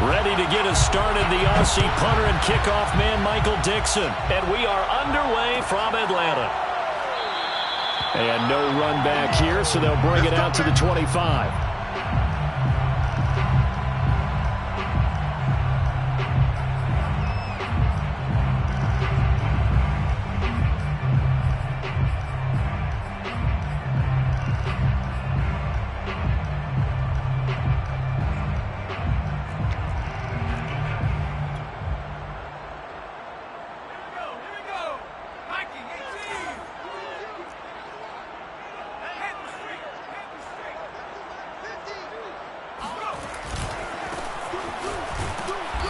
Ready to get us started, the Aussie punter and kickoff man, Michael Dixon. And we are underway from Atlanta. And no run back here, so they'll bring it out to the 25.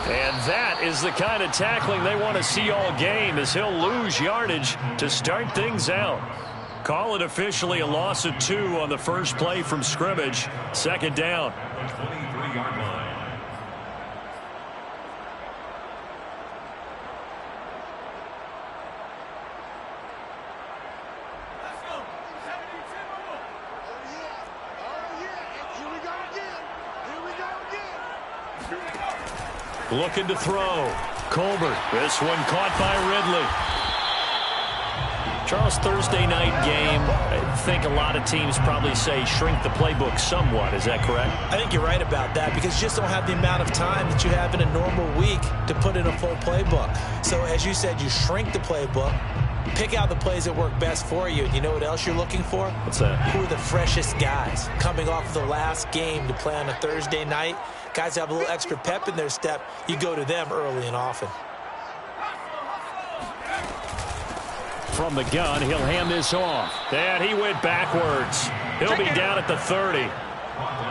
And that is the kind of tackling they want to see all game, as he'll lose yardage to start things out. Call it officially a loss of 2 on the first play from scrimmage. Second down. 23-yard line. Looking to throw. Colbert. This one caught by Ridley. Charles, Thursday night game, I think a lot of teams probably say shrink the playbook somewhat. Is that correct? I think you're right about that, because you just don't have the amount of time that you have in a normal week to put in a full playbook. So as you said, you shrink the playbook, pick out the plays that work best for you. You know what else you're looking for? What's that? Who are the freshest guys coming off the last game to play on a Thursday night? Guys have a little extra pep in their step. You go to them early and often. From the gun, he'll hand this off. And he went backwards. He'll be down at the 30.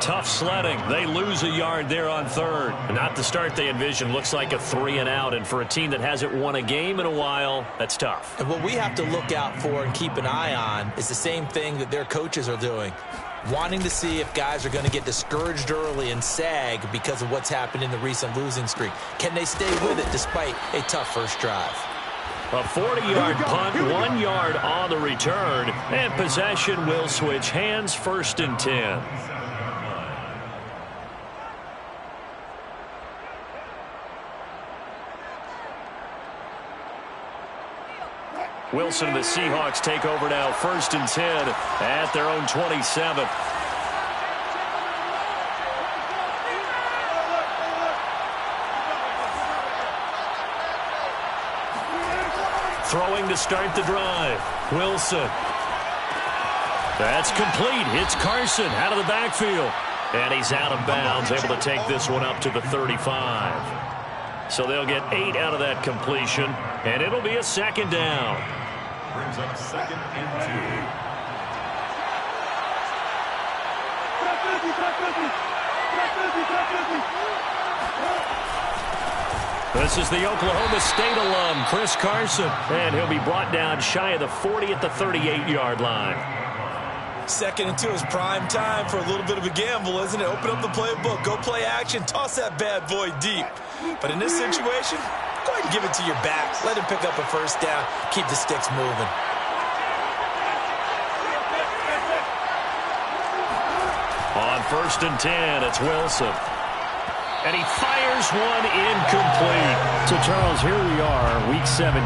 Tough sledding. They lose a yard there on third. Not the start they envisioned. Looks like a 3 and out. And for a team that hasn't won a game in a while, that's tough. And what we have to look out for and keep an eye on is the same thing that their coaches are doing. Wanting to see if guys are going to get discouraged early and sag because of what's happened in the recent losing streak. Can they stay with it despite a tough first drive? A 40-yard punt, 1 yard on the return, and possession will switch hands, 1st and 10. Wilson and the Seahawks take over now, 1st and 10 at their own 27. Throwing to start the drive. Wilson. That's complete. Hits Carson out of the backfield. And he's out of bounds, able to take this one up to the 35. So they'll get 8 out of that completion, and it'll be a 2nd down. Brings up 2nd and 2. This is the Oklahoma State alum, Chris Carson, and he'll be brought down shy of the 40 at the 38-yard line. 2nd and 2 is prime time for a little bit of a gamble, isn't it? Open up the playbook, go play action, toss that bad boy deep. But in this situation, go ahead and give it to your back. Let him pick up a 1st down, keep the sticks moving. On 1st and 10, it's Wilson. And he fires one incomplete. So, Charles, here we are, Week 17.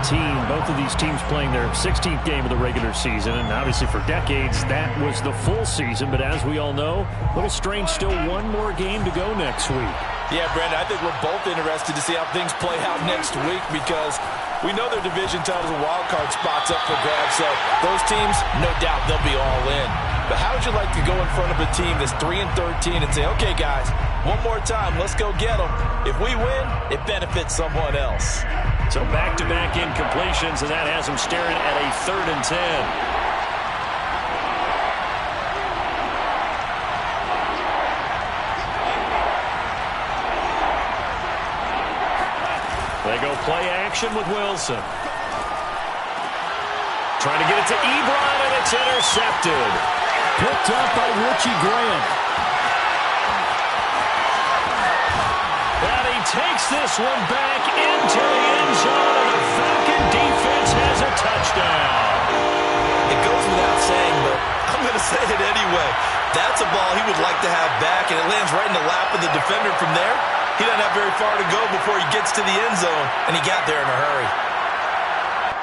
Both of these teams playing their 16th game of the regular season. And obviously for decades, that was the full season. But as we all know, a little strange, still one more game to go next week. Yeah, Brandon, I think we're both interested to see how things play out next week, because we know their division titles and wild card spots up for grabs. So those teams, no doubt, they'll be all in. But how would you like to go in front of a team that's 3-13 and say, okay, guys, one more time, let's go get them. If we win, it benefits someone else. So back-to-back incompletions, and that has them staring at a 3rd and 10. They go play action with Wilson. Trying to get it to Ebron, and it's intercepted. Picked up by Richie Graham. And he takes this one back into the end zone, and the Falcon defense has a touchdown. It goes without saying, but I'm going to say it anyway. That's a ball he would like to have back, and it lands right in the lap of the defender from there. He doesn't have very far to go before he gets to the end zone, and he got there in a hurry.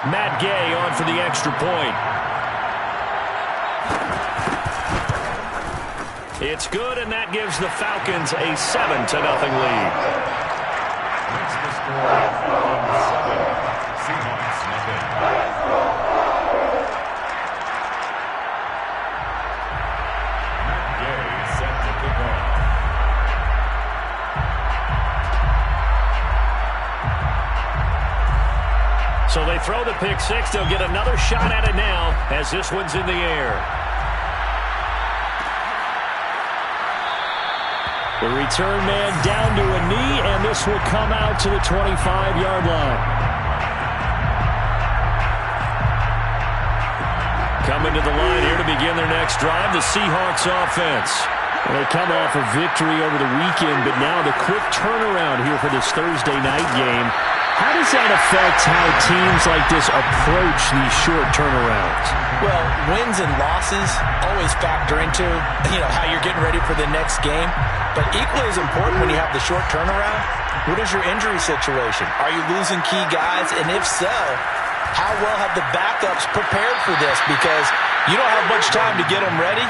Matt Gay on for the extra point. It's good, and that gives the Falcons a 7-0 lead. Makes the score 7. Seahawks nothing. Matt Gay set to kick off. So they throw the pick six. They'll get another shot at it now as this one's in the air. The return man down to a knee, and this will come out to the 25-yard line. Coming to the line here to begin their next drive, the Seahawks offense. Well, they come off a victory over the weekend, but now the quick turnaround here for this Thursday night game. How does that affect how teams like this approach these short turnarounds? Well, wins and losses always factor into, how you're getting ready for the next game. But equally as important when you have the short turnaround, what is your injury situation? Are you losing key guys? And if so, how well have the backups prepared for this? Because you don't have much time to get them ready.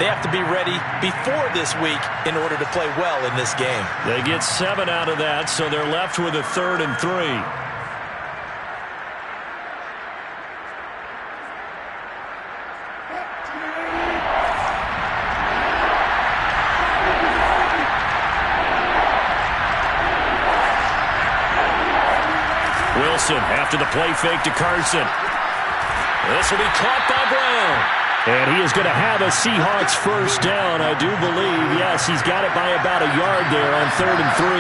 They have to be ready before this week in order to play well in this game. They get 7 out of that, so they're left with a 3rd and 3. Wilson after the play fake to Carson. This will be caught by Brown. And he is going to have a Seahawks first down, I do believe. Yes, he's got it by about a yard there on 3rd and 3.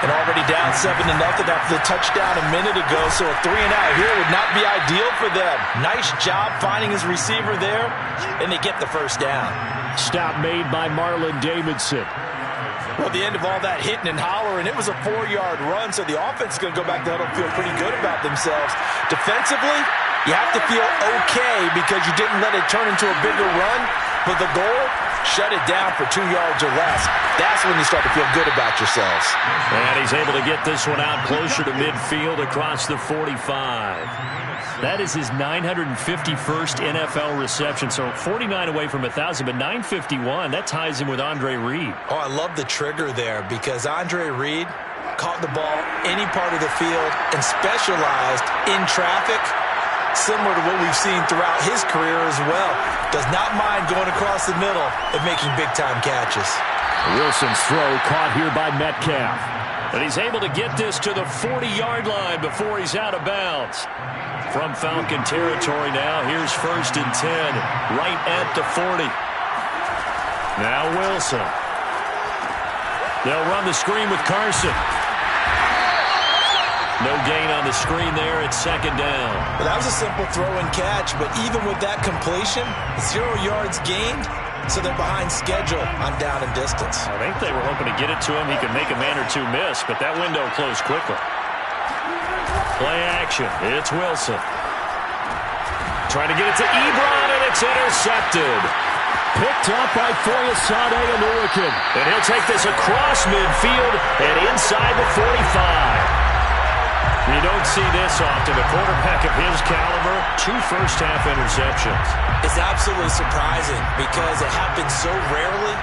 And already down 7-0 after the touchdown a minute ago, so a 3-and-out here would not be ideal for them. Nice job finding his receiver there, and they get the first down. Stop made by Marlon Davidson. Well, the end of all that hitting and hollering, it was a 4-yard run, so the offense is going to go back to huddle, feel pretty good about themselves. Defensively, you have to feel okay because you didn't let it turn into a bigger run, but the goal, shut it down for 2 yards or less. That's when you start to feel good about yourselves. And he's able to get this one out closer to midfield across the 45. That is his 951st NFL reception, so 49 away from 1,000, but 951, that ties him with Andre Reed. Oh, I love the trigger there because Andre Reed caught the ball any part of the field and specialized in traffic, similar to what we've seen throughout his career as well. Does not mind going across the middle and making big-time catches. Wilson's throw caught here by Metcalf. And he's able to get this to the 40-yard line before he's out of bounds. From Falcon territory now, here's 1st and 10, right at the 40. Now Wilson. They'll run the screen with Carson. No gain on the screen there at 2nd down. Well, that was a simple throw and catch, but even with that completion, 0 yards gained, so they're behind schedule on down and distance. I think they were hoping to get it to him. He could make a man or two miss, but that window closed quickly. Play action. It's Wilson. Trying to get it to Ebron, and it's intercepted. Picked up by Foyesade Anuakin. And he'll take this across midfield and inside the 45. You don't see this often. A quarterback of his caliber, 2 first-half interceptions. It's absolutely surprising because it happens so rarely.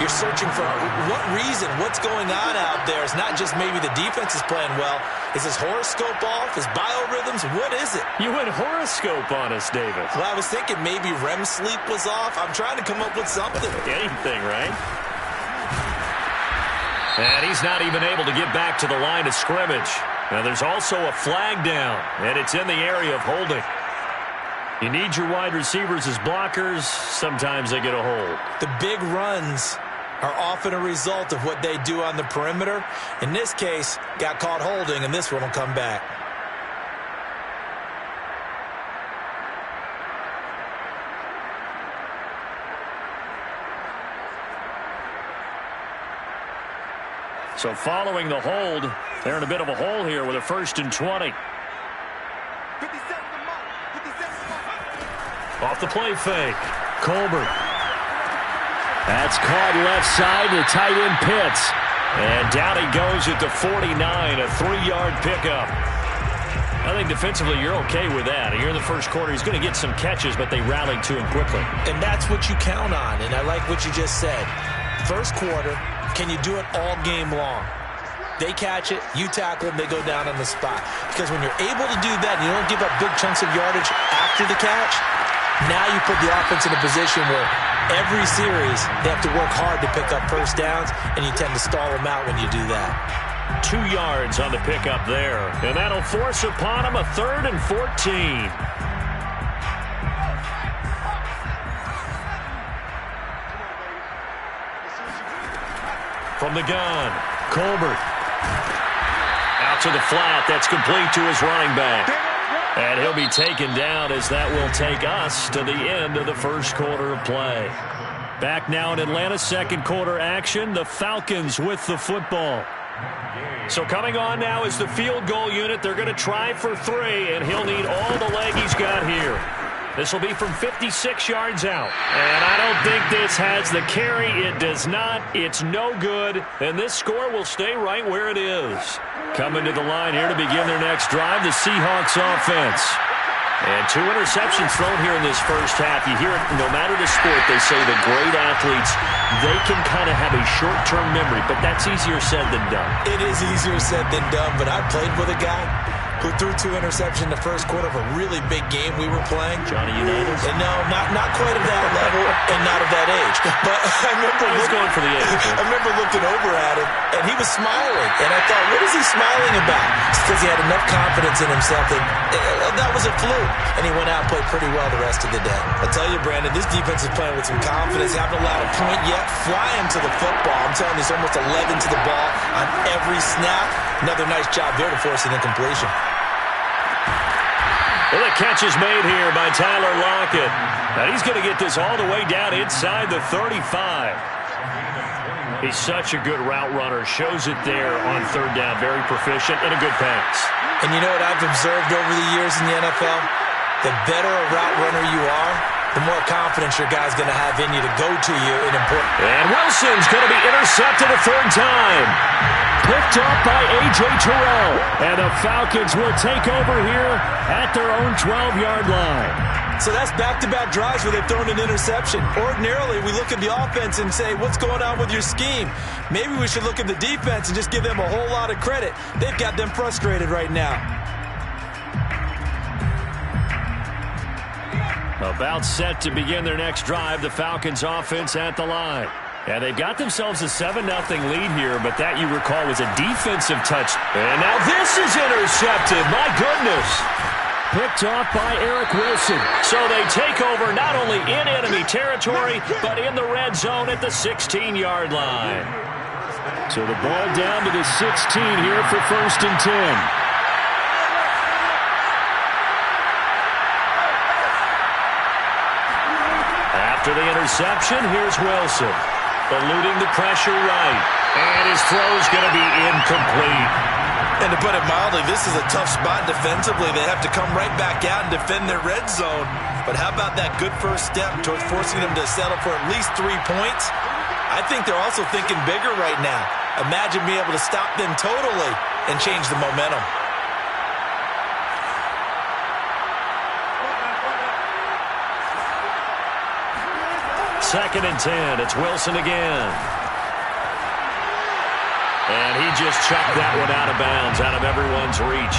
You're searching for what reason, what's going on out there. It's not just maybe the defense is playing well. Is his horoscope off? His biorhythms? What is it? You went horoscope on us, David. Well, I was thinking maybe REM sleep was off. I'm trying to come up with something. Anything, right? And he's not even able to get back to the line of scrimmage. Now, there's also a flag down, and it's in the area of holding. You need your wide receivers as blockers. Sometimes they get a hold. The big runs are often a result of what they do on the perimeter. In this case, got caught holding, and this one will come back. So following the hold, they're in a bit of a hole here with a 1st and 20. Off the play fake. Colbert. That's caught left side to tight end Pitts. And down he goes at the 49, a 3-yard pickup. I think defensively you're okay with that. Here in the first quarter, he's going to get some catches, but they rallied to him quickly. And that's what you count on, and I like what you just said. First quarter, can you do it all game long? They catch it, you tackle them, they go down on the spot. Because when you're able to do that and you don't give up big chunks of yardage after the catch, now you put the offense in a position where every series they have to work hard to pick up first downs, and you tend to stall them out when you do that. 2 yards on the pickup there. And that'll force upon him a 3rd and 14. From the gun, Colbert. Out to the flat. That's complete to his running back. And he'll be taken down as that will take us to the end of the first quarter of play. Back now in Atlanta's second quarter action. The Falcons with the football. So coming on now is the field goal unit. They're going to try for 3, and he'll need all the leg he's got here. This will be from 56 yards out. And I don't think this has the carry. It does not. It's no good. And this score will stay right where it is. Coming to the line here to begin their next drive, the Seahawks offense. And 2 interceptions thrown here in this first half. You hear it, no matter the sport, they say the great athletes, they can kind of have a short-term memory, but that's easier said than done. It is easier said than done, but I played with a guy who threw 2 interceptions in the first quarter of a really big game we were playing. Johnny Unitas? And no, not quite of that level and not of that age. But I remember going for the age. I remember looking over at him, and he was smiling. And I thought, what is he smiling about? It's because he had enough confidence in himself that was a fluke. And he went out and played pretty well the rest of the day. I tell you, Brandon, this defense is playing with some confidence. Haven't allowed a point yet. Flying to the football. I'm telling you, there's almost 11 to the ball on every snap. Another nice job there to force an incompletion. Well, the catch is made here by Tyler Lockett. And he's going to get this all the way down inside the 35. He's such a good route runner. Shows it there on 3rd down. Very proficient and a good pass. And you know what I've observed over the years in the NFL? The better a route runner you are, the more confidence your guy's going to have in you to go to you in important. And Wilson's going to be intercepted a 3rd time. Picked up by A.J. Terrell. And the Falcons will take over here at their own 12-yard line. So that's back-to-back drives where they've thrown an interception. Ordinarily, we look at the offense and say, what's going on with your scheme? Maybe we should look at the defense and just give them a whole lot of credit. They've got them frustrated right now. About set to begin their next drive, the Falcons offense at the line. And they've got themselves a 7-0 lead here, but that, you recall, was a defensive touch. And now this is intercepted. My goodness. Picked off by Eric Wilson. So they take over not only in enemy territory, but in the red zone at the 16-yard line. So the ball down to the 16 here for 1st and 10. After the interception, here's Wilson. Eluding the pressure right. And his throw's going to be incomplete. And to put it mildly, this is a tough spot defensively. They have to come right back out and defend their red zone. But how about that good first step towards forcing them to settle for at least 3 points? I think they're also thinking bigger right now. Imagine being able to stop them totally and change the momentum. Second and 10. It's Wilson again. And he just chucked that one out of bounds, out of everyone's reach.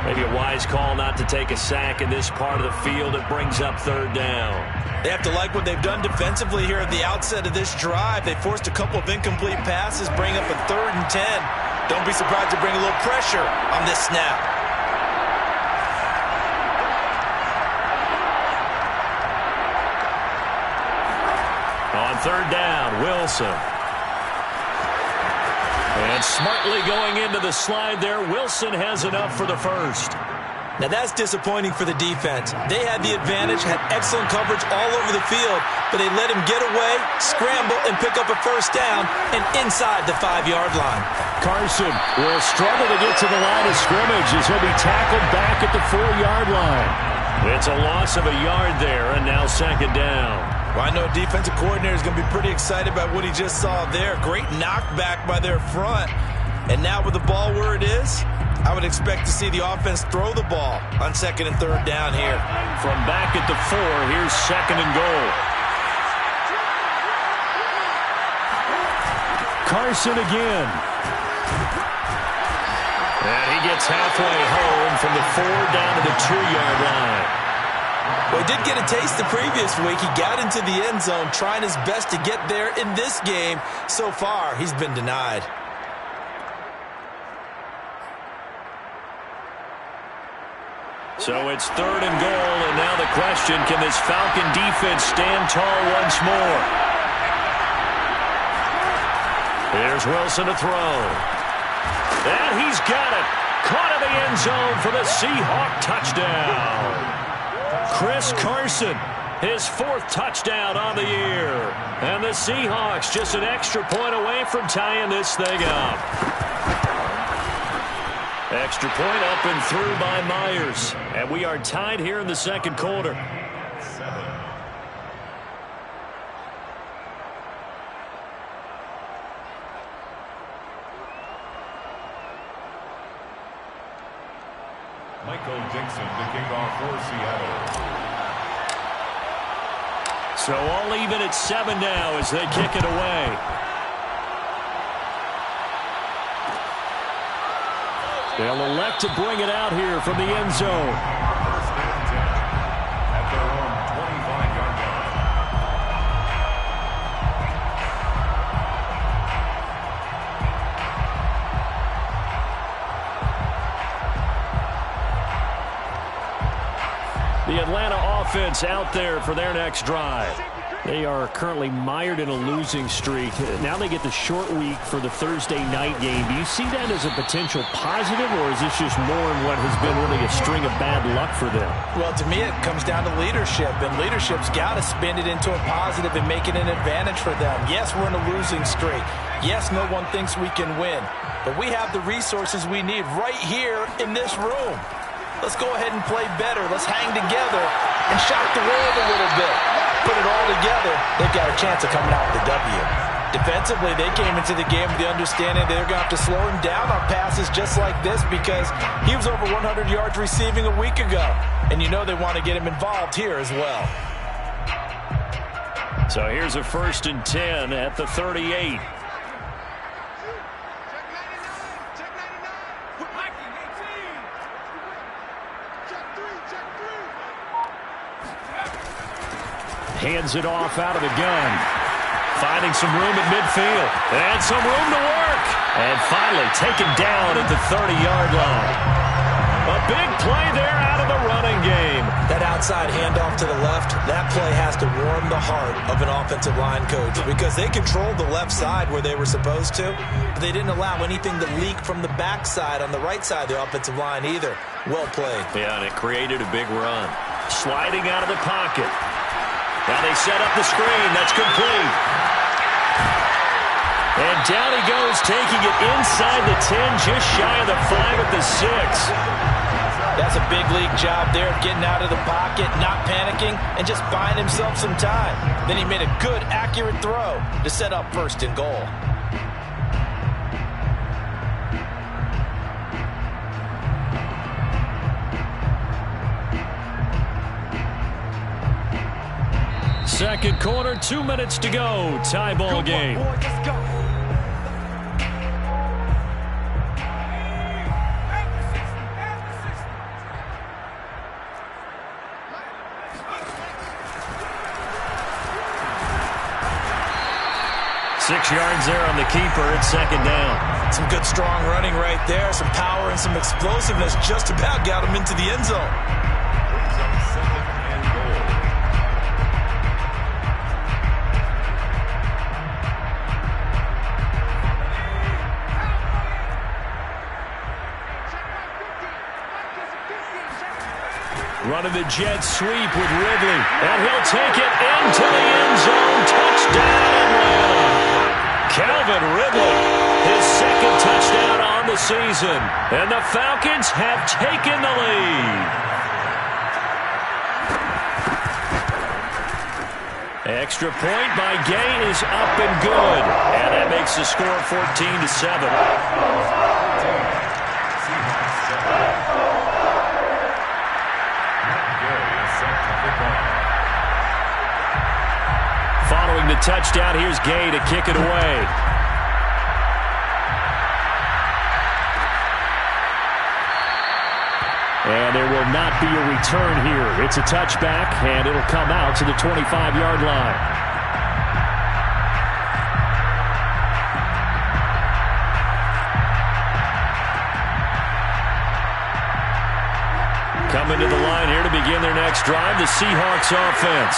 Maybe a wise call not to take a sack in this part of the field. It brings up 3rd down. They have to like what they've done defensively here at the outset of this drive. They forced a couple of incomplete passes, bring up a 3rd and 10. Don't be surprised to bring a little pressure on this snap. On 3rd down, Wilson. And smartly going into the slide there, Wilson has enough for the first. Now that's disappointing for the defense. They had the advantage, had excellent coverage all over the field, but they let him get away, scramble, and pick up a 1st down and inside the 5-yard line. Carson will struggle to get to the line of scrimmage as he'll be tackled back at the 4-yard line. It's a loss of a yard there, and now 2nd down. Well, I know a defensive coordinator is going to be pretty excited about what he just saw there. Great knockback by their front. And now with the ball where it is, I would expect to see the offense throw the ball on 2nd and 3rd down here. From back at the 4, here's 2nd and goal. Carson again. And he gets halfway home from the 4 down to the 2-yard line. Well, he did get a taste the previous week. He got into the end zone trying his best to get there in this game. So far, he's been denied. So it's 3rd and goal, and now the question, can this Falcon defense stand tall once more? Here's Wilson to throw. And he's got it. Caught in the end zone for the Seahawk touchdown. Chris Carson, his 4th touchdown on the year. And the Seahawks just an extra point away from tying this thing up. Extra point up and through by Myers. And we are tied here in the 2nd quarter. Michael Dixon to kick off for Seattle. So all even at 7 now as they kick it away. They'll elect to bring it out here from the end zone. 1st and 10 at their own 25-yard line. The Atlanta offense out there for their next drive. They are currently mired in a losing streak. Now they get the short week for the Thursday night game. Do you see that as a potential positive, or is this just more in what has been really a string of bad luck for them? Well, to me, it comes down to leadership, and leadership's got to spin it into a positive and make it an advantage for them. Yes, we're in a losing streak. Yes, no one thinks we can win, but we have the resources we need right here in this room. Let's go ahead and play better. Let's hang together and shock the world a little bit. Put it all together, they've got a chance of coming out with a W. Defensively, they came into the game with the understanding they're going to have to slow him down on passes just like this because he was over 100 yards receiving a week ago. And you know they want to get him involved here as well. So here's a 1st and 10 at the 38. Hands it off out of the gun. Finding some room at midfield. And some room to work. And finally taken down at the 30-yard line. A big play there out of the running game. That outside handoff to the left, that play has to warm the heart of an offensive line coach because they controlled the left side where they were supposed to, but they didn't allow anything to leak from the backside on the right side of the offensive line either. Well played. Yeah, and it created a big run. Sliding out of the pocket. Now they set up the screen. That's complete. And down he goes, taking it inside the 10, just shy of the 5 at the 6. That's a big league job there of getting out of the pocket, not panicking, and just buying himself some time. Then he made a good, accurate throw to set up 1st and goal. Second quarter, 2 minutes to go. Tie ball game. Let's go. Six yards there on the keeper at 2nd down. Some good, strong running right there. Some power and some explosiveness just about got him into the end zone. Brings up 2nd and goal. Running the jet sweep with Ridley. And he'll take it into the end zone. Touchdown, Atlanta. Calvin Ridley, his 2nd touchdown on the season. And the Falcons have taken the lead. Extra point by Gay is up and good. And that makes the score 14-7. Following the touchdown, here's Gay to kick it away. And there will not be a return here. It's a touchback, and it'll come out to the 25-yard line. Coming to the line here to begin their next drive, the Seahawks offense.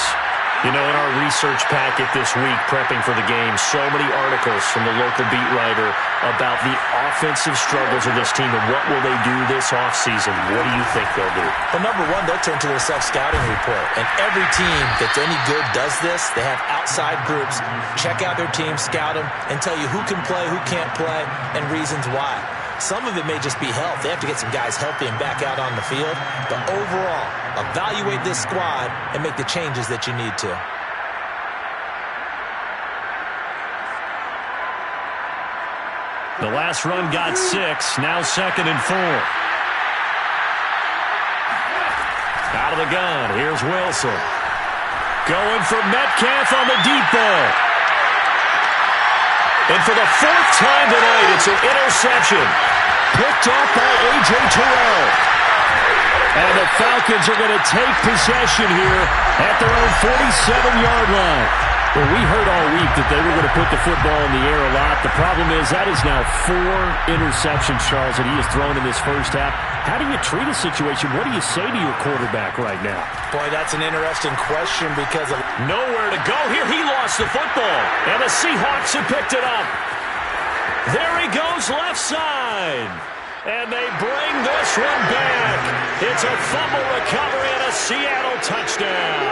You know, in our research packet this week, prepping for the game, so many articles from the local beat writer about the offensive struggles of this team and what will they do this offseason. What do you think they'll do? Well, number one, they'll turn to their self-scouting report. And every team that's any good does this. They have outside groups, check out their team, scout them, and tell you who can play, who can't play, and reasons why. Some of it may just be health. They have to get some guys healthy and back out on the field. But overall, evaluate this squad and make the changes that you need to. The last run got 6. Now 2nd and 4. Out of the gun. Here's Wilson. Going for Metcalf on the deep ball. And for the 4th time tonight, it's an interception. Picked off by A.J. Terrell. And the Falcons are going to take possession here at their own 47-yard line. Well, we heard all week that they were going to put the football in the air a lot. The problem is that is now 4 interceptions, Charles, that he has thrown in this first half. How do you treat a situation? What do you say to your quarterback right now? Boy, that's an interesting question because of nowhere to go here. He lost the football, and the Seahawks have picked it up. There he goes left side, and they bring this one back. It's a fumble recovery and a Seattle touchdown.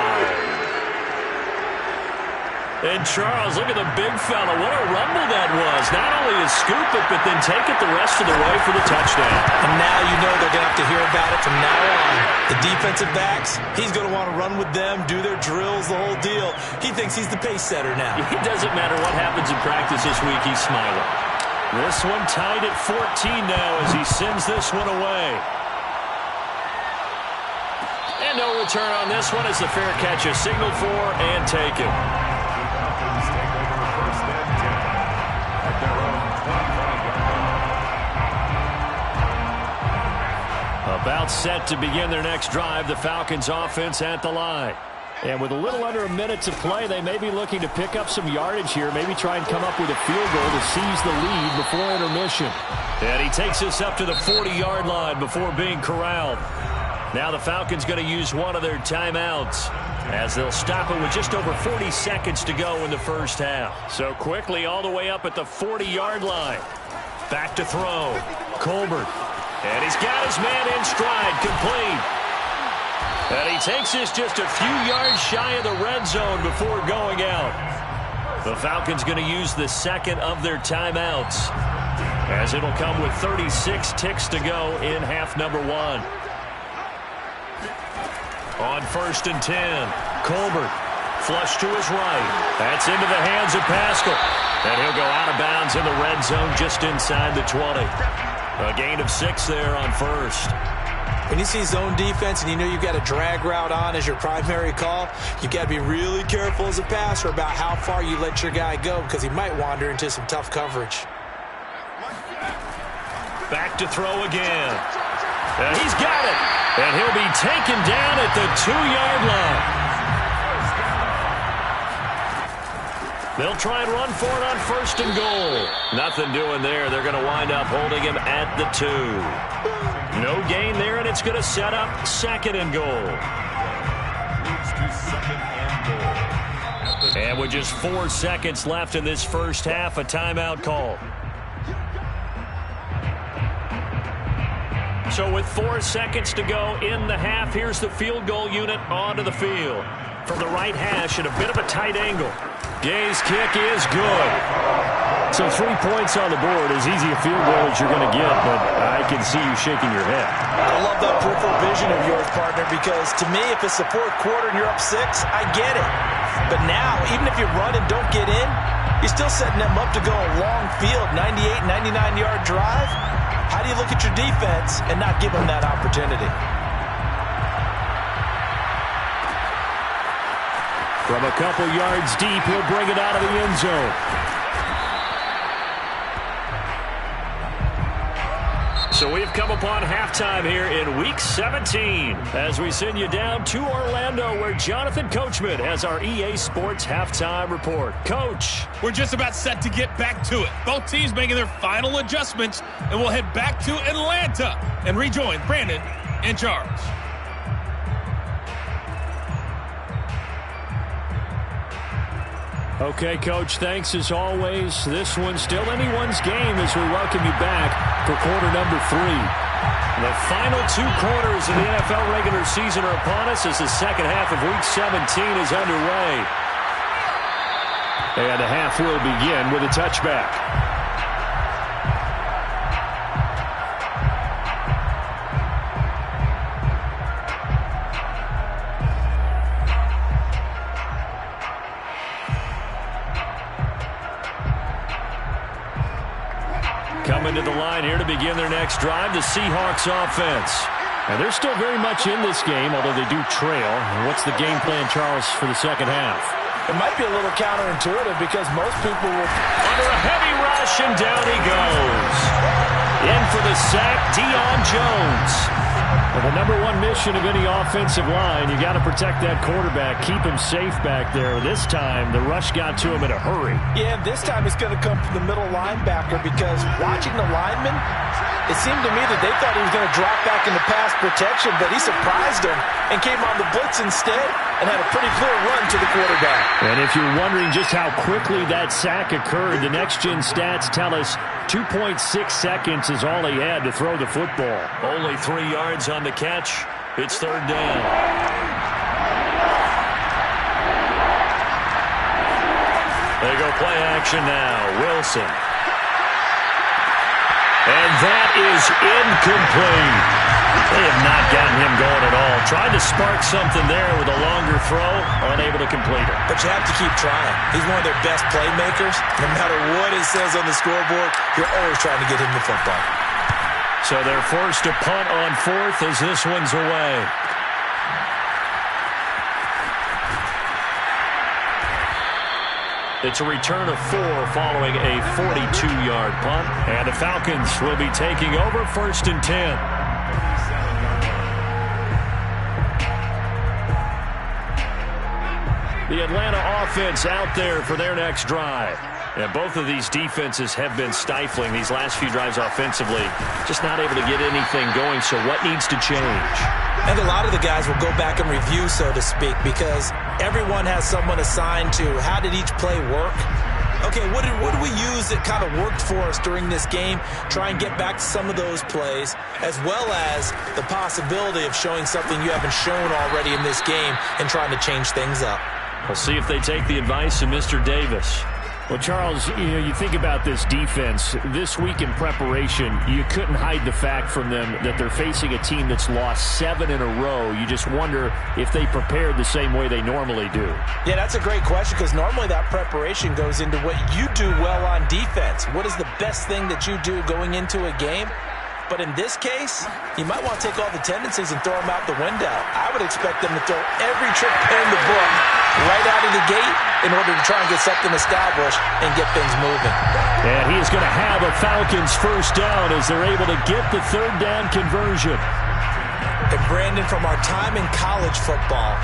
And Charles, look at the big fella. What a rumble that was. Not only to scoop it, but then take it the rest of the way for the touchdown. And now you know they're going to have to hear about it from now on. The defensive backs, he's going to want to run with them, do their drills, the whole deal. He thinks he's the pace setter now. It doesn't matter what happens in practice this week, he's smiling. This one tied at 14 now as he sends this one away. And no return on this one as the fair catch is signaled for and taken. About set to begin their next drive, the Falcons offense at the line. And with a little under a minute to play, they may be looking to pick up some yardage here, maybe try and come up with a field goal to seize the lead before intermission. And he takes this up to the 40-yard line before being corralled. Now the Falcons going to use one of their timeouts as they'll stop it with just over 40 seconds to go in the first half. So quickly all the way up at the 40-yard line. Back to throw. Colbert. And he's got his man in stride, complete. And he takes this just a few yards shy of the red zone before going out. The Falcons going to use the second of their timeouts, as it'll come with 36 ticks to go in half number 1. On 1st and 10, Colbert, flush to his right. That's into the hands of Pascal. And he'll go out of bounds in the red zone just inside the 20. A gain of 6 there on 1st. When you see zone defense and you know you've got a drag route on as your primary call, you've got to be really careful as a passer about how far you let your guy go because he might wander into some tough coverage. Back to throw again. And he's got it. And he'll be taken down at the 2-yard line. They'll try and run for it on 1st and goal. Nothing doing there. They're going to wind up holding him at the 2. No gain there, and it's going to set up 2nd and goal. And with just 4 seconds left in this first half, a timeout call. So with 4 seconds to go in the half, here's the field goal unit onto the field. From the right hash at a bit of a tight angle. Gay's kick is good. So 3 points on the board, as easy a field goal as you're going to get, but I can see you shaking your head. I love that peripheral vision of yours, partner, because to me, if it's the 4th quarter and you're up 6, I get it. But now, even if you run and don't get in, you're still setting them up to go a long field, 98, 99-yard drive. How do you look at your defense and not give them that opportunity? From a couple yards deep, he'll bring it out of the end zone. So we've come upon halftime here in Week 17 as we send you down to Orlando where Jonathan Coachman has our EA Sports Halftime Report. Coach. We're just about set to get back to it. Both teams making their final adjustments, and we'll head back to Atlanta and rejoin Brandon and Charles. Okay, Coach, thanks as always. This one's still anyone's game as we welcome you back for quarter number 3. The final 2 quarters of the NFL regular season are upon us as the second half of Week 17 is underway. And the half will begin with a touchback. Coming to the line here to begin their next drive, the Seahawks offense. And they're still very much in this game, although they do trail. What's the game plan, Charles, for the second half? It might be a little counterintuitive because most people will... Under a heavy rush, and down he goes. In for the sack, Deion Jones. Well, the number one mission of any offensive line, you got to protect that quarterback, keep him safe back there. This time, the rush got to him in a hurry. Yeah, this time it's going to come from the middle linebacker because watching the lineman, it seemed to me that they thought he was going to drop back into pass protection, but he surprised him and came on the blitz instead and had a pretty clear run to the quarterback. And if you're wondering just how quickly that sack occurred, the next-gen stats tell us 2.6 seconds is all he had to throw the football. Only 3 yards on the catch. It's third down. They go play action now. Wilson. And that is incomplete. They have not gotten him going at all. Tried to spark something there with a longer throw, unable to complete it. But you have to keep trying. He's one of their best playmakers. No matter what it says on the scoreboard, you're always trying to get him the football. So they're forced to punt on 4th as this one's away. It's a return of 4 following a 42-yard punt. And the Falcons will be taking over 1st and 10. The Atlanta offense out there for their next drive. And both of these defenses have been stifling these last few drives offensively. Just not able to get anything going, so what needs to change? And a lot of the guys will go back and review, so to speak, because everyone has someone assigned to how did each play work. Okay, what did we use that kind of worked for us during this game? Try and get back to some of those plays, as well as the possibility of showing something you haven't shown already in this game and trying to change things up. We'll see if they take the advice of Mr. Davis. Well, Charles, you think about this defense. This week in preparation, you couldn't hide the fact from them that they're facing a team that's lost 7 in a row. You just wonder if they prepared the same way they normally do. Yeah, that's a great question because normally that preparation goes into what you do well on defense. What is the best thing that you do going into a game? But in this case, you might want to take all the tendencies and throw them out the window. I would expect them to throw every trick in the book right out of the gate in order to try and get something established and get things moving. And he is going to have a Falcons first down as they're able to get the third down conversion. And Brandon, from our time in college football,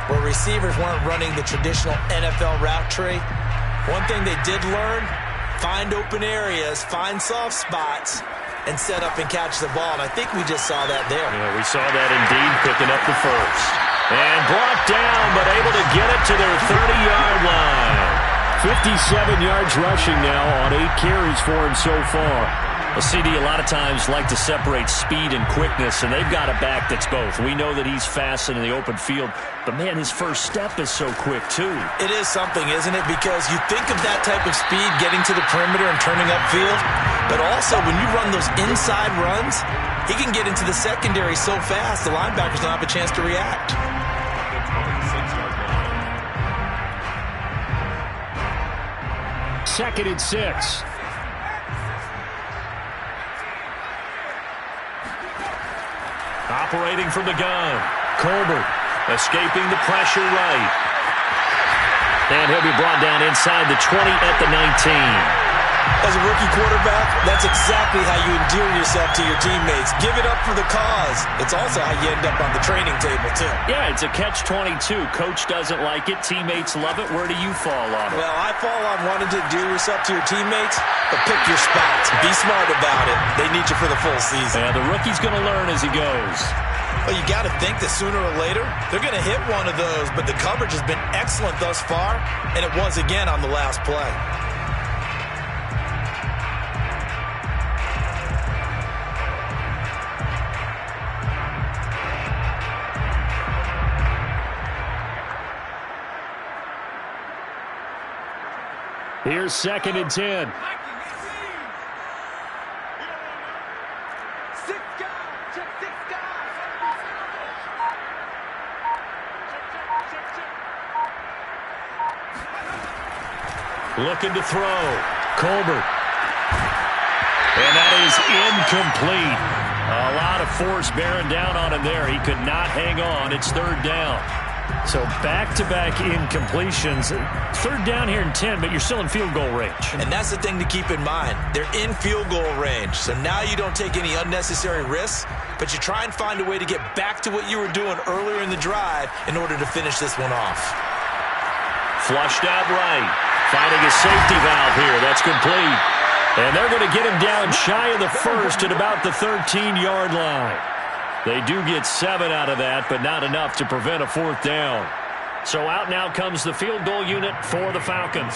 where receivers weren't running the traditional NFL route tree, one thing they did learn, find open areas, find soft spots, and set up and catch the ball. And I think we just saw that there. Yeah, we saw that indeed, picking up the first. And blocked down, but able to get it to their 30-yard line. 57 yards rushing now on 8 carries for him so far. Well, CD, a lot of times like to separate speed and quickness, and they've got a back that's both. We know that he's fast in the open field, but, man, his first step is so quick, too. It is something, isn't it? Because you think of that type of speed getting to the perimeter and turning upfield, but also when you run those inside runs, he can get into the secondary so fast the linebackers don't have a chance to react. 2nd and 6. Operating from the gun. Colbert escaping the pressure right. And he'll be brought down inside the 20 at the 19. As a rookie quarterback, that's exactly how you endear yourself to your teammates. Give it up for the cause. It's also how you end up on the training table, too. Yeah, it's a catch-22. Coach doesn't like it. Teammates love it. Where do you fall on it? Well, I fall on wanting to endear yourself to your teammates, but pick your spots. Be smart about it. They need you for the full season. Yeah, the rookie's going to learn as he goes. Well, you got to think that sooner or later, they're going to hit one of those, but the coverage has been excellent thus far, and it was again on the last play. Here's 2nd and 10. Looking to throw. Colbert. And that is incomplete. A lot of force bearing down on him there. He could not hang on. It's 3rd down. So back-to-back incompletions. 3rd down here in 10, but you're still in field goal range. And that's the thing to keep in mind. They're in field goal range. So now you don't take any unnecessary risks, but you try and find a way to get back to what you were doing earlier in the drive in order to finish this one off. Flushed out right. Finding a safety valve here. That's complete. And they're going to get him down shy of the 1st at about the 13-yard line. They do get 7 out of that, but not enough to prevent a 4th down. So out now comes the field goal unit for the Falcons.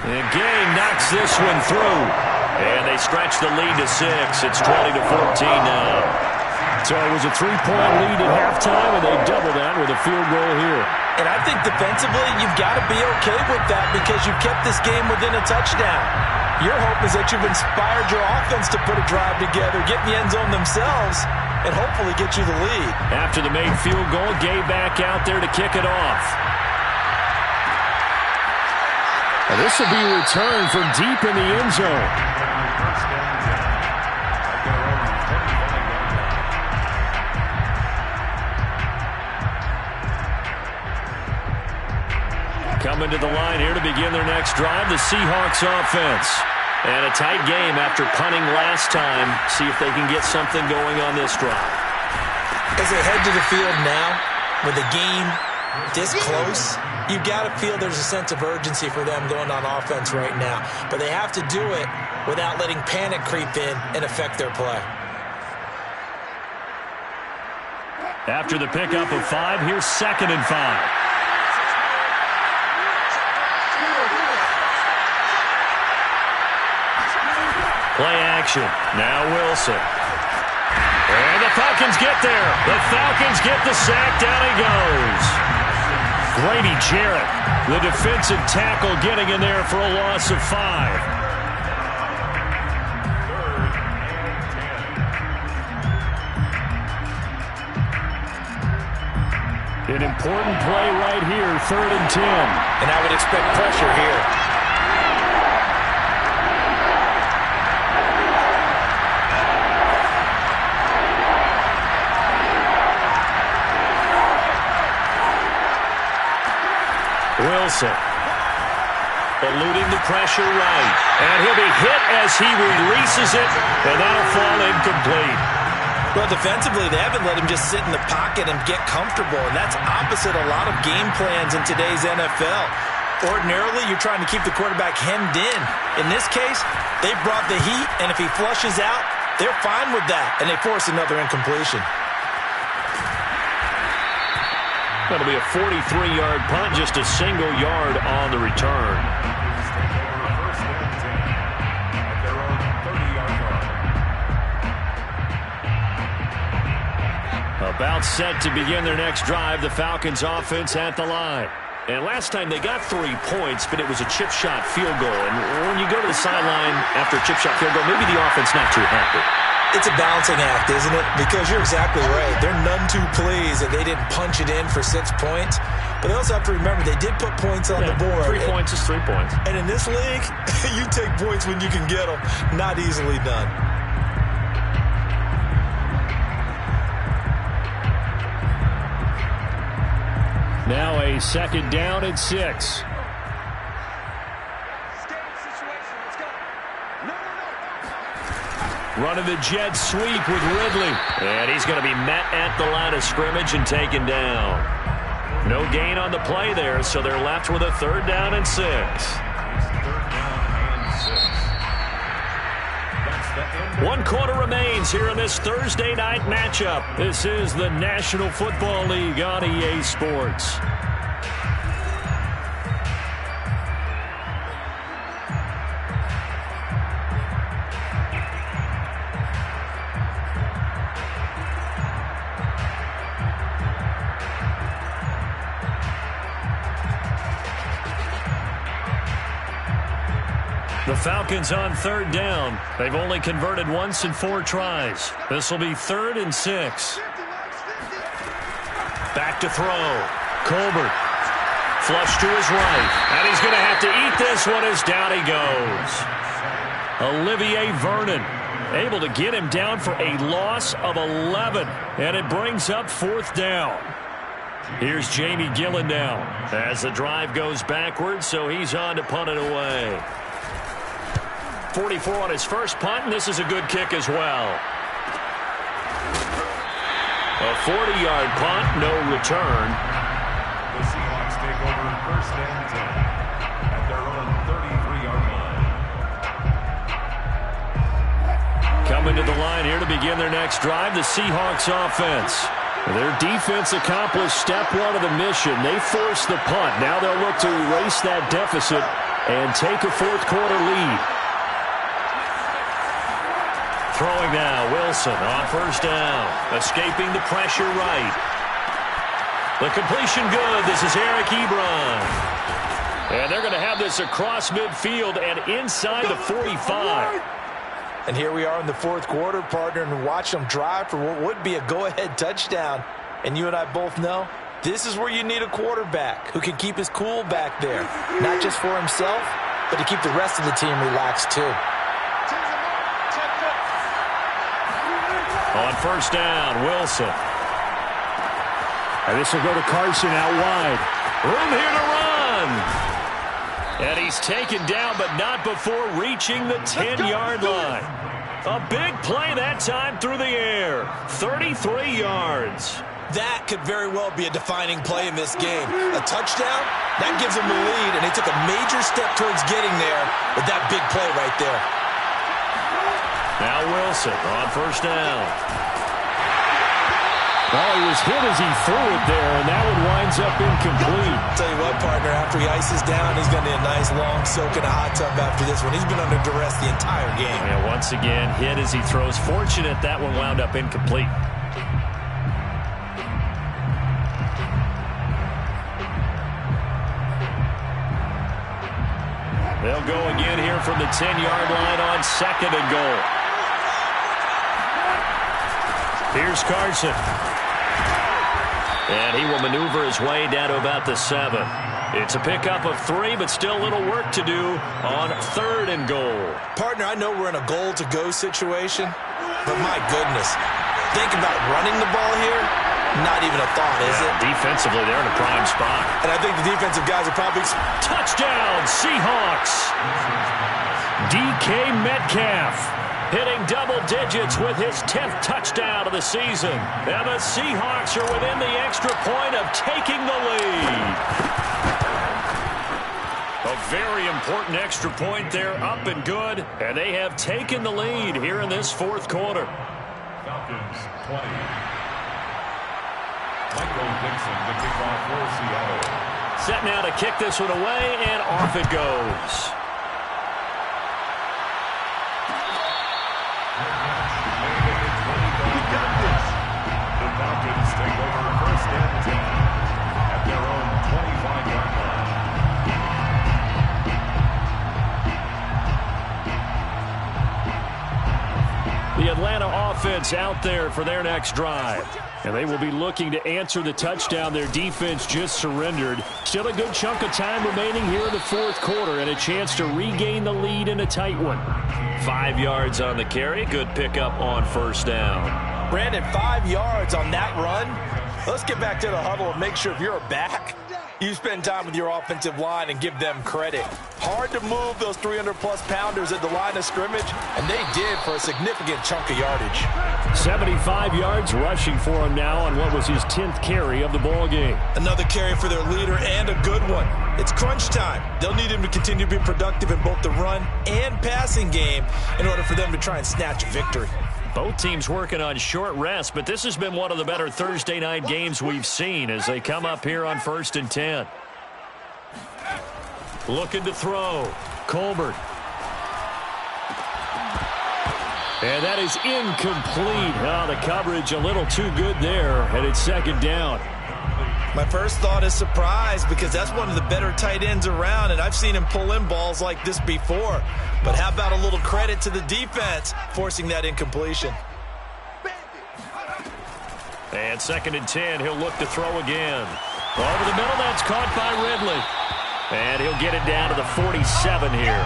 And Gang knocks this one through. And they stretch the lead to 6. It's 20-14 now. So it was a 3-point lead at halftime, and they double that with a field goal here. And I think defensively, you've got to be okay with that because you've kept this game within a touchdown. Your hope is that you've inspired your offense to put a drive together, get in the end zone themselves, and hopefully get you the lead. After the made field goal, Gay back out there to kick it off. And this will be returned from deep in the end zone. Coming to the line here to begin their next drive, the Seahawks offense. And a tight game after punting last time. See if they can get something going on this drive. As they head to the field now, with the game this close, you've got to feel there's a sense of urgency for them going on offense right now. But they have to do it without letting panic creep in and affect their play. After the pickup of 5, here's 2nd and 5. Play action. Now Wilson. And the Falcons get there. The Falcons get the sack. Down he goes. Grady Jarrett, the defensive tackle, getting in there for a loss of 5. An important play right here, 3rd and 10. And I would expect pressure here. Wilson eluding the pressure right. And he'll be hit as he releases it, and that'll fall incomplete. Well, defensively, they haven't let him just sit in the pocket and get comfortable, and that's opposite a lot of game plans in today's NFL. Ordinarily, you're trying to keep the quarterback hemmed in. In this case, they brought the heat, and if he flushes out, they're fine with that, and they force another incompletion. That'll be a 43-yard punt, just a single yard on the return. About set to begin their next drive, the Falcons offense at the line. And last time they got 3 points, but it was a chip shot field goal. And when you go to the sideline after a chip shot field goal, maybe the offense not too happy. It's a balancing act, isn't it? Because you're exactly right. They're none too pleased that they didn't punch it in for 6 points. But they also have to remember they did put points on the board. 3 points is 3 points. And in this league, you take points when you can get them. Not easily done. Now a 2nd down and 6. Running the jet sweep with Ridley. And he's going to be met at the line of scrimmage and taken down. No gain on the play there, so they're left with a 3rd down and 6. One quarter remains here in this Thursday night matchup. This is the National Football League on EA Sports. The Falcons on 3rd down. They've only converted once in 4 tries. This will be 3rd and 6. Back to throw. Colbert. Flush to his right. And he's going to have to eat this one as down he goes. Olivier Vernon able to get him down for a loss of 11. And it brings up 4th down. Here's Jamie Gillen now as the drive goes backwards, so he's on to punt it away. 44 on his first punt, and this is a good kick as well. A 40-yard punt, no return. The Seahawks take over 1st and 10 at their own 33-yard line. Coming to the line here to begin their next drive, the Seahawks offense. Their defense accomplished step 1 of the mission. They forced the punt. Now they'll look to erase that deficit and take a 4th quarter lead. Throwing now, Wilson on 1st down. Escaping the pressure right. The completion good. This is Eric Ebron. And they're going to have this across midfield and inside the 45. And here we are in the 4th quarter, partner, and watch them drive for what would be a go-ahead touchdown. And you and I both know this is where you need a quarterback who can keep his cool back there. Not just for himself, but to keep the rest of the team relaxed too. On 1st down, Wilson. And this will go to Carson out wide. Room here to run. And he's taken down, but not before reaching the 10-yard line. A big play that time through the air. 33 yards. That could very well be a defining play in this game. A touchdown, that gives them the lead, and they took a major step towards getting there with that big play right there. Now Wilson on 1st down. Well, he was hit as he threw it there, and that one winds up incomplete. Tell you what, partner, after he ices down, he's going to need a nice long soak in a hot tub after this one. He's been under duress the entire game. Yeah, once again, hit as he throws. Fortunate that one wound up incomplete. They'll go again here from the 10-yard line on 2nd and goal. Here's Carson. And he will maneuver his way down to about the 7. It's a pickup of 3, but still a little work to do on 3rd and goal. Partner, I know we're in a goal-to-go situation, but my goodness, think about running the ball here. Not even a thought, is it? Defensively, they're in a prime spot. And I think the defensive guys are probably... Touchdown, Seahawks! DK Metcalf hitting double digits with his 10th touchdown of the season. And the Seahawks are within the extra point of taking the lead. A very important extra point there, up and good. And they have taken the lead here in this 4th quarter. Falcons 20. Michael Dixon, the kickoff for Seattle. Set now to kick this one away, and off it goes. The Falcons take over 1st and 10 at their own 25-yard line. The Atlanta offense out there for their next drive. And they will be looking to answer the touchdown their defense just surrendered. Still a good chunk of time remaining here in the fourth quarter and a chance to regain the lead in a tight one. 5 yards on the carry. Good pickup on first down. Brandon, 5 yards on that run. Let's get back to the huddle and make sure if you're a back, you spend time with your offensive line and give them credit. Hard to move those 300-plus pounders at the line of scrimmage, and they did for a significant chunk of yardage. 75 yards rushing for him now on what was his 10th carry of the ball game. Another carry for their leader and a good one. It's crunch time. They'll need him to continue to be productive in both the run and passing game in order for them to try and snatch a victory. Both teams working on short rest, but this has been one of the better Thursday night games we've seen as they come up here on 1st and 10. Looking to throw. Colbert. And that is incomplete. Oh, the coverage a little too good there, and it's second down. My first thought is surprise because that's one of the better tight ends around, and I've seen him pull in balls like this before. But how about a little credit to the defense forcing that incompletion? And 2nd and 10, he'll look to throw again. Over the middle, that's caught by Ridley. And he'll get it down to the 47 here.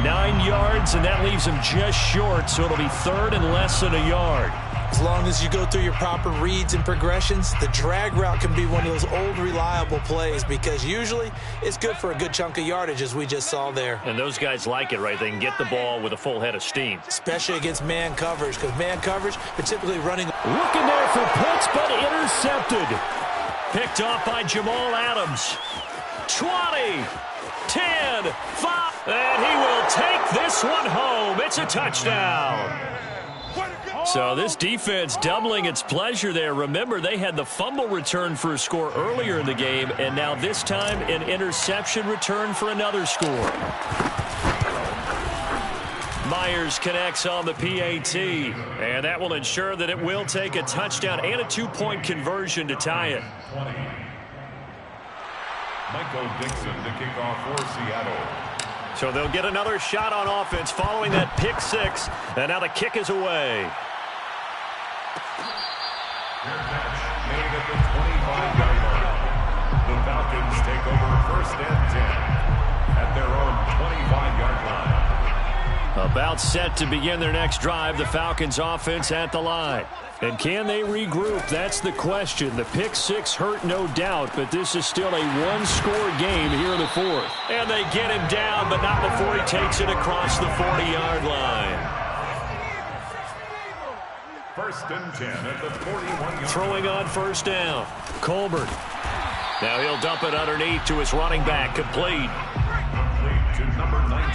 9 yards, and that leaves him just short, so it'll be 3rd and less than a yard. As long as you go through your proper reads and progressions, the drag route can be one of those old reliable plays because usually it's good for a good chunk of yardage as we just saw there. And those guys like it, right? They can get the ball with a full head of steam. Especially against man coverage because man coverage, particularly running. Looking there for Pitts, but intercepted. Picked off by Jamal Adams. 20, 10, 5, and he will take this one home. It's a touchdown. So this defense doubling its pleasure there. Remember, they had the fumble return for a score earlier in the game, and now this time an interception return for another score. Myers connects on the PAT, and that will ensure that it will take a touchdown and a 2-point conversion to tie it. Michael Dixon to kick off for Seattle. So they'll get another shot on offense following that pick six, and now the kick is away. Their catch made at the 25-yard line. The Falcons take over 1st and 10 at their own 25-yard line. About set to begin their next drive, the Falcons offense at the line. And can they regroup? That's the question. The pick six hurt, no doubt, but this is still a one-score game here in the fourth. And they get him down, but not before he takes it across the 40-yard line. 1st and 10 at the 41-yard Throwing on first down. Colbert. Now he'll dump it underneath to his running back. Complete. Complete to number 19.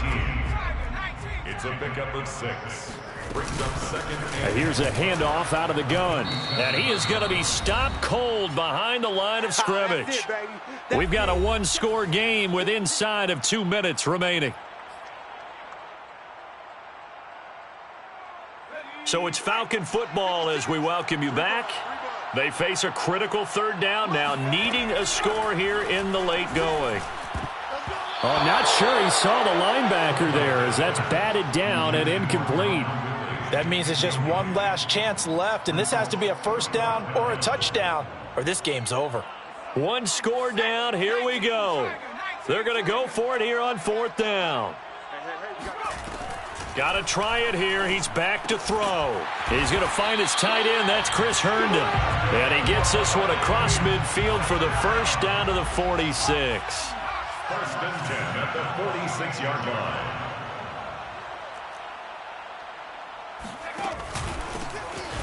It's a pickup of 6. Brings up 2nd and Here's a handoff out of the gun. And he is going to be stopped cold behind the line of scrimmage. We've got a one-score game with inside of 2 minutes remaining. So it's Falcon football as we welcome you back. They face a critical 3rd down now, needing a score here in the late going. Oh, I'm not sure he saw the linebacker there as that's batted down and incomplete. That means it's just one last chance left, and this has to be a 1st down or a touchdown, or this game's over. One score down. Here we go. They're going to go for it here on 4th down. Got to try it here. He's back to throw. He's going to find his tight end. That's Chris Herndon. And he gets this one across midfield for the 1st down to the 46. 1st and 10 at the 46-yard line.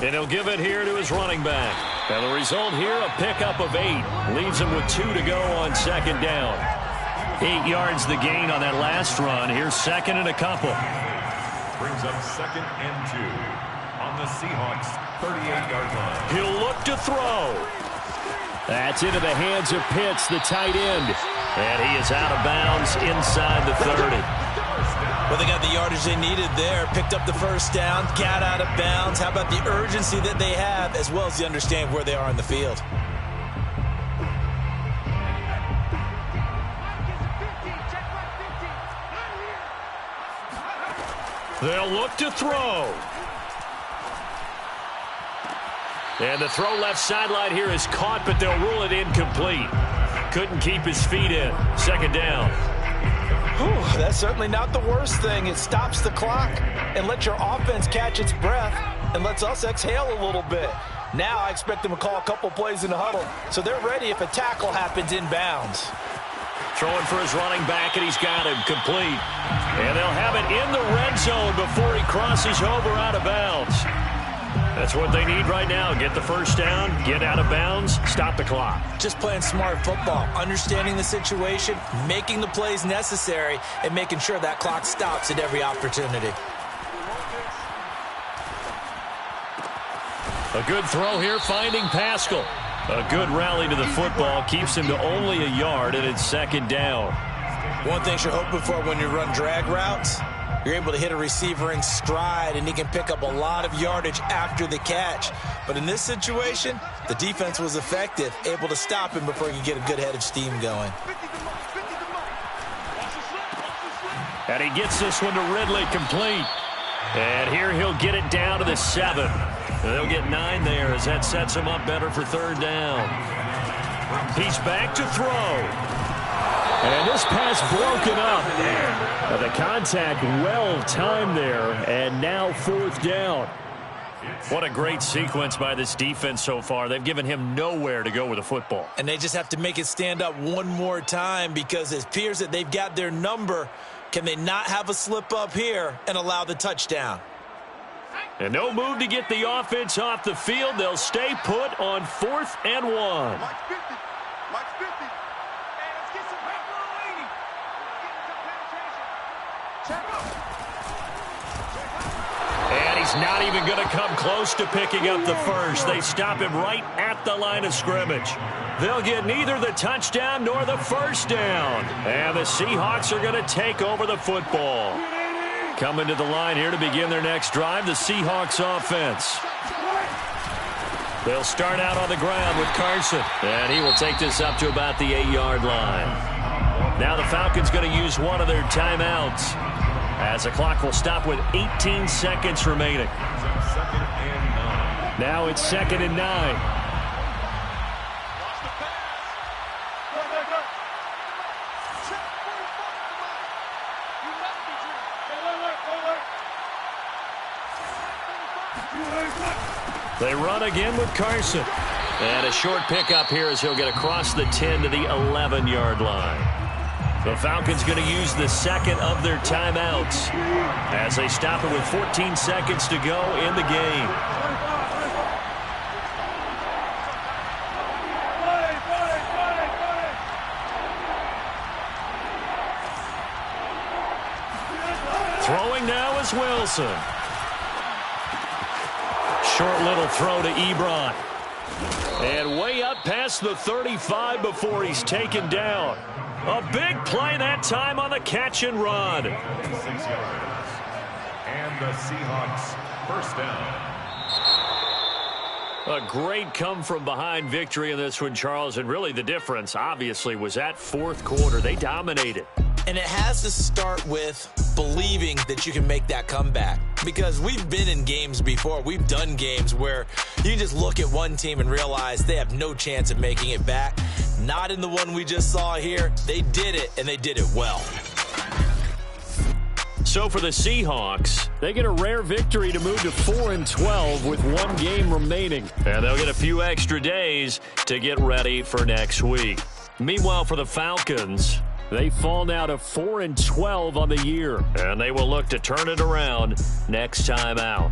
And he'll give it here to his running back. And the result here, a pickup of 8. Leaves him with 2 to go on 2nd down. 8 yards the gain on that last run. Here's 2nd and a couple. Brings up 2nd and 2 on the Seahawks 38-yard line. He'll look to throw. That's into the hands of Pitts, the tight end. And he is out of bounds inside the 30. Well, they got the yardage they needed there. Picked up the 1st down, got out of bounds. How about the urgency that they have as well as the understand where they are in the field? They'll look to throw. And the throw left sideline here is caught, but they'll rule it incomplete. Couldn't keep his feet in. Second down. Whew, that's certainly not the worst thing. It stops the clock and lets your offense catch its breath and lets us exhale a little bit. Now I expect them to call a couple plays in the huddle, so they're ready if a tackle happens inbounds. Throwing for his running back, and he's got him complete. And they'll have it in the red zone before he crosses over out of bounds. That's what they need right now. Get the first down, get out of bounds, stop the clock. Just playing smart football, understanding the situation, making the plays necessary, and making sure that clock stops at every opportunity. A good throw here, finding Pascal. A good rally to the football, keeps him to only a yard, and it's second down. One thing you're hoping for when you run drag routes, you're able to hit a receiver in stride, and he can pick up a lot of yardage after the catch. But in this situation, the defense was effective, able to stop him before he could get a good head of steam going. And he gets this one to Ridley, complete. And here he'll get it down to the 7. They'll get 9 there as that sets him up better for third down. He's back to throw. And this pass broken up. The contact well timed there, and now fourth down. What a great sequence by this defense so far. They've given him nowhere to go with the football. And they just have to make it stand up one more time, because it appears that they've got their number. Can they not have a slip up here and allow the touchdown? And no move to get the offense off the field. They'll stay put on 4th and 1. Watch 50. Watch 50. Hey, let's get some pepperoni. Check up. And he's not even going to come close to picking up the first. They stop him right at the line of scrimmage. They'll get neither the touchdown nor the first down. And the Seahawks are going to take over the football. Coming to the line here to begin their next drive, the Seahawks offense. They'll start out on the ground with Carson. And he will take this up to about the 8-yard line. Now the Falcons going to use one of their timeouts, as the clock will stop with 18 seconds remaining. Now it's 2nd and 9. They run again with Carson. And a short pickup here as he'll get across the 10 to the 11-yard line. The Falcons going to use the second of their timeouts as they stop it with 14 seconds to go in the game. Throwing now is Wilson. Short little throw to Ebron. And way up past the 35 before he's taken down. A big play that time on the catch and run. 6 yards. And the Seahawks first down. A great come-from-behind victory in this one, Charles. And really the difference, obviously, was that fourth quarter. They dominated. And it has to start with believing that you can make that comeback. Because we've been in games before. We've done games where you just look at one team and realize they have no chance of making it back. Not in the one we just saw here. They did it, and they did it well. So for the Seahawks, they get a rare victory to move to 4-12 with one game remaining. And they'll get a few extra days to get ready for next week. Meanwhile, for the Falcons, they fall now to 4-12 on the year. And they will look to turn it around next time out.